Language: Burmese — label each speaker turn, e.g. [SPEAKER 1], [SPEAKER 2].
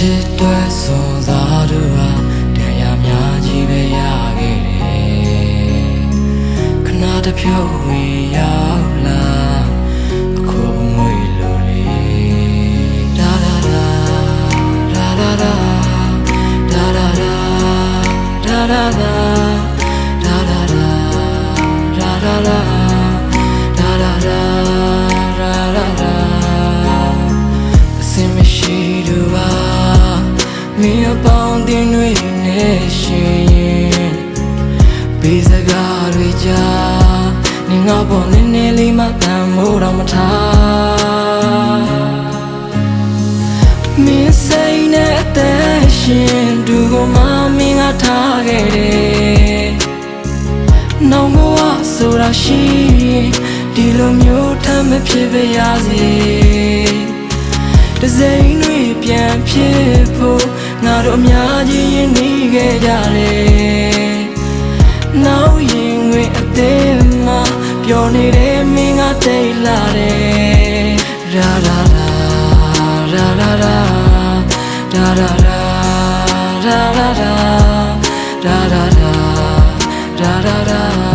[SPEAKER 1] စ်တွဲစွန်စားတို့ဟာတရားများကြီးပဲရခဲ့တယ်ခဏတစ်ဖြုတ်ဝင်ရောက်လာအခုငွေလိုလေဒါဒါဒါဒါဒါဒါဒါဒါဒါဒါဒါဒါဒါဒါဒါဒါဒါဒါအစင်မရှိတော့ပါမင်းအပေါင်းတင်တွေနဲ့ရှင်ပေးစကားတွေကြားနေငါပေါ်နည်းနည်းလေးမှတန်မိုးတော့မထားမင်းစိတ်နဲ့အသက်ရှင်သူကိုမှမင်းကထားခဲ့တယ်နောင်ဘဝဆိုတာရှိဒီလိုမျိုးထမ်းမဖြစ်ပါရစေတစိမ့်တွေပြန်ဖြစ်ဖို့ငါတို့အများကြီးရင်းနှီးခဲ့ကြတယ်နောက်ရင်ငွေအသေးမှပျော်နေတဲ့မင်းကတိတ်လာတယ်ရာရာရာရာရာရာရာရာရာရာရာရာရာရာရာ